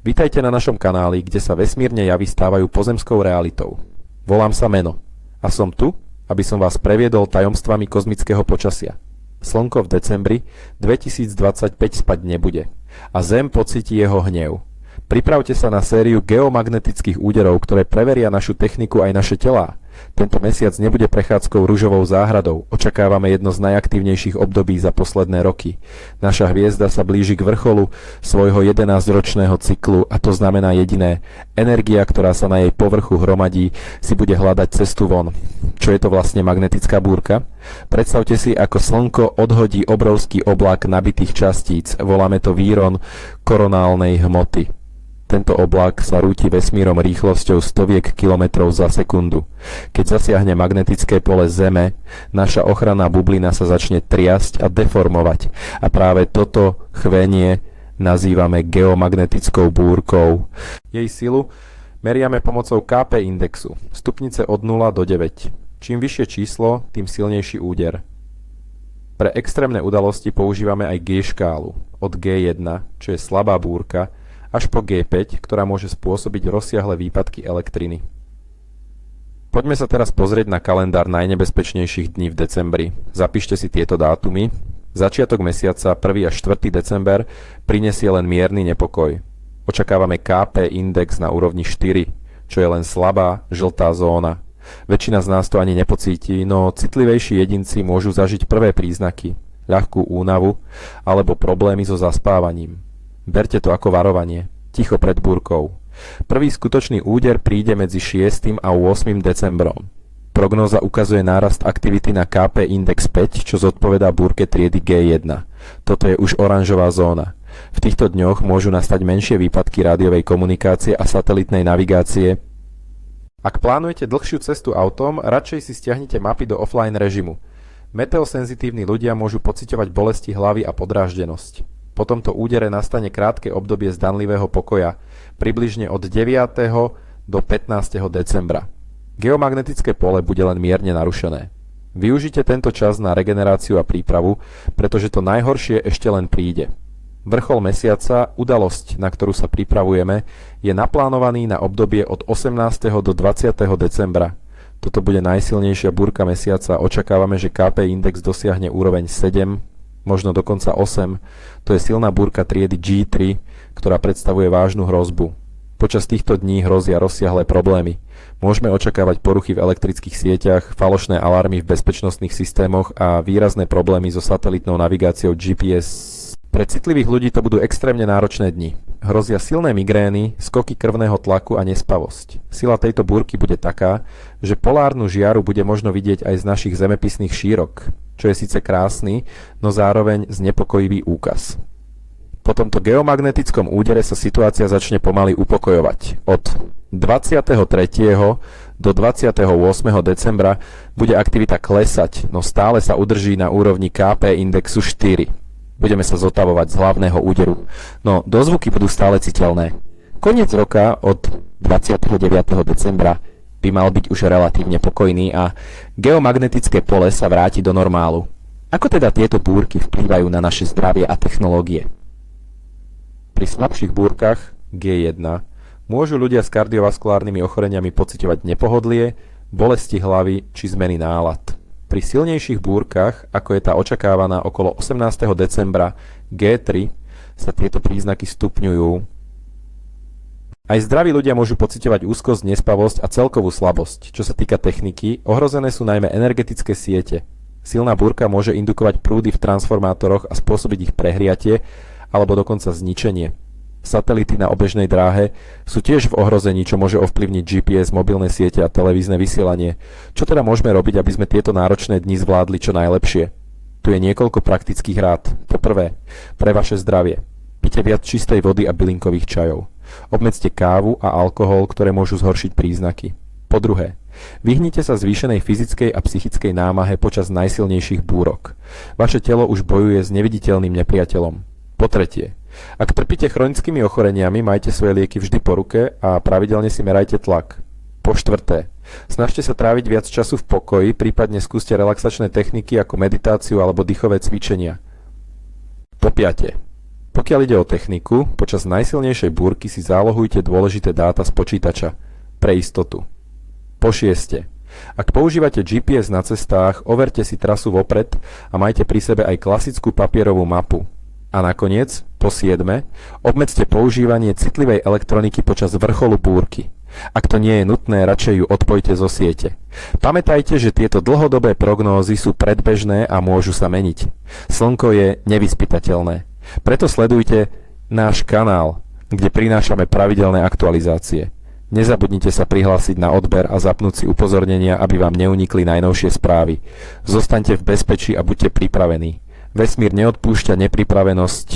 Vítajte na našom kanáli, kde sa vesmírne javy stávajú pozemskou realitou. Volám sa Meno a som tu, aby som vás previedol tajomstvami kozmického počasia. Slnko v decembri 2025 spať nebude a Zem pocíti jeho hnev. Pripravte sa na sériu geomagnetických úderov, ktoré preveria našu techniku aj naše telá. Tento mesiac nebude prechádzkou ružovou záhradou. Očakávame jedno z najaktívnejších období za posledné roky. Naša hviezda sa blíži k vrcholu svojho 11-ročného cyklu a to znamená jediné. Energia, ktorá sa na jej povrchu hromadí, si bude hľadať cestu von. Čo je to vlastne magnetická búrka? Predstavte si, ako Slnko odhodí obrovský oblak nabitých častíc. Voláme to víron koronálnej hmoty. Tento oblak sa rúti vesmírom rýchlosťou stoviek kilometrov za sekundu. Keď zasiahne magnetické pole Zeme, naša ochranná bublina sa začne triasť a deformovať. A práve toto chvenie nazývame geomagnetickou búrkou. Jej silu meriame pomocou KP indexu, stupnice od 0 do 9. Čím vyššie číslo, tým silnejší úder. Pre extrémne udalosti používame aj G-škálu, od G1, čo je slabá búrka, až po G5, ktorá môže spôsobiť rozsiahle výpadky elektriny. Poďme sa teraz pozrieť na kalendár najnebezpečnejších dní v decembri. Zapíšte si tieto dátumy. Začiatok mesiaca 1. až 4. december prinesie len mierny nepokoj. Očakávame KP index na úrovni 4, čo je len slabá, žltá zóna. Väčšina z nás to ani nepocíti, no citlivejší jedinci môžu zažiť prvé príznaky, ľahkú únavu alebo problémy so zaspávaním. Berte to ako varovanie. Ticho pred búrkou. Prvý skutočný úder príde medzi 6. a 8. decembrom. Prognóza ukazuje nárast aktivity na KP index 5, čo zodpovedá búrke triedy G1. Toto je už oranžová zóna. V týchto dňoch môžu nastať menšie výpadky rádiovej komunikácie a satelitnej navigácie. Ak plánujete dlhšiu cestu autom, radšej si stiahnite mapy do offline režimu. Meteosenzitívni ľudia môžu pociťovať bolesti hlavy a podráždenosť. Po tomto údere nastane krátke obdobie zdanlivého pokoja, približne od 9. do 15. decembra. Geomagnetické pole bude len mierne narušené. Využite tento čas na regeneráciu a prípravu, pretože to najhoršie ešte len príde. Vrchol mesiaca, udalosť, na ktorú sa pripravujeme, je naplánovaný na obdobie od 18. do 20. decembra. Toto bude najsilnejšia búrka mesiaca, očakávame, že KP index dosiahne úroveň 7, možno dokonca 8, to je silná búrka triedy G3, ktorá predstavuje vážnu hrozbu. Počas týchto dní hrozia rozsiahle problémy. Môžeme očakávať poruchy v elektrických sieťach, falošné alarmy v bezpečnostných systémoch a výrazné problémy so satelitnou navigáciou GPS. Pre citlivých ľudí to budú extrémne náročné dni. Hrozia silné migrény, skoky krvného tlaku a nespavosť. Sila tejto búrky bude taká, že polárnu žiaru bude možno vidieť aj z našich zemepisných šírok, čo je síce krásny, no zároveň znepokojivý úkaz. Po tomto geomagnetickom údere sa situácia začne pomaly upokojovať. Od 23. do 28. decembra bude aktivita klesať, no stále sa udrží na úrovni KP indexu 4. Budeme sa zotavovať z hlavného úderu, no dozvuky budú stále citeľné. Koniec roka od 29. decembra by mal byť už relatívne pokojný a geomagnetické pole sa vráti do normálu. Ako teda tieto búrky vplývajú na naše zdravie a technológie? Pri slabších búrkach G1 môžu ľudia s kardiovaskulárnymi ochoreniami pociťovať nepohodlie, bolesti hlavy či zmeny nálad. Pri silnejších búrkach, ako je tá očakávaná okolo 18. decembra G3, sa tieto príznaky stupňujú. Aj zdraví ľudia môžu pociťovať úzkosť, nespavosť a celkovú slabosť. Čo sa týka techniky, ohrozené sú najmä energetické siete. Silná búrka môže indukovať prúdy v transformátoroch a spôsobiť ich prehriatie alebo dokonca zničenie. Satelity na obežnej dráhe sú tiež v ohrození, čo môže ovplyvniť GPS, mobilné siete a televízne vysielanie. Čo teda môžeme robiť, aby sme tieto náročné dni zvládli čo najlepšie? Tu je niekoľko praktických rád. Po prvé, pre vaše zdravie. Pite viac čistej vody a bylinkových čajov. Obmedzte kávu a alkohol, ktoré môžu zhoršiť príznaky. Po druhé, vyhnite sa zvýšenej fyzickej a psychickej námahe počas najsilnejších búrok. Vaše telo už bojuje s neviditeľným nepriateľom. Po tretie, ak trpíte chronickými ochoreniami, majte svoje lieky vždy po ruke a pravidelne si merajte tlak. Po štvrté, snažte sa tráviť viac času v pokoji, prípadne skúste relaxačné techniky ako meditáciu alebo dýchové cvičenia. Po piate, Pokiaľ ide o techniku, počas najsilnejšej búrky si zálohujte dôležité dáta z počítača, pre istotu. Po šieste. Ak používate GPS na cestách, overte si trasu vopred a majte pri sebe aj klasickú papierovú mapu. A nakoniec, po siedme, obmedzte používanie citlivej elektroniky počas vrcholu búrky. Ak to nie je nutné, radšej ju odpojte zo siete. Pamätajte, že tieto dlhodobé prognózy sú predbežné a môžu sa meniť. Slnko je nevyspytateľné. Preto sledujte náš kanál, kde prinášame pravidelné aktualizácie. Nezabudnite sa prihlásiť na odber a zapnúť si upozornenia, aby vám neunikli najnovšie správy. Zostaňte v bezpečí a buďte pripravení. Vesmír neodpúšťa nepripravenosť.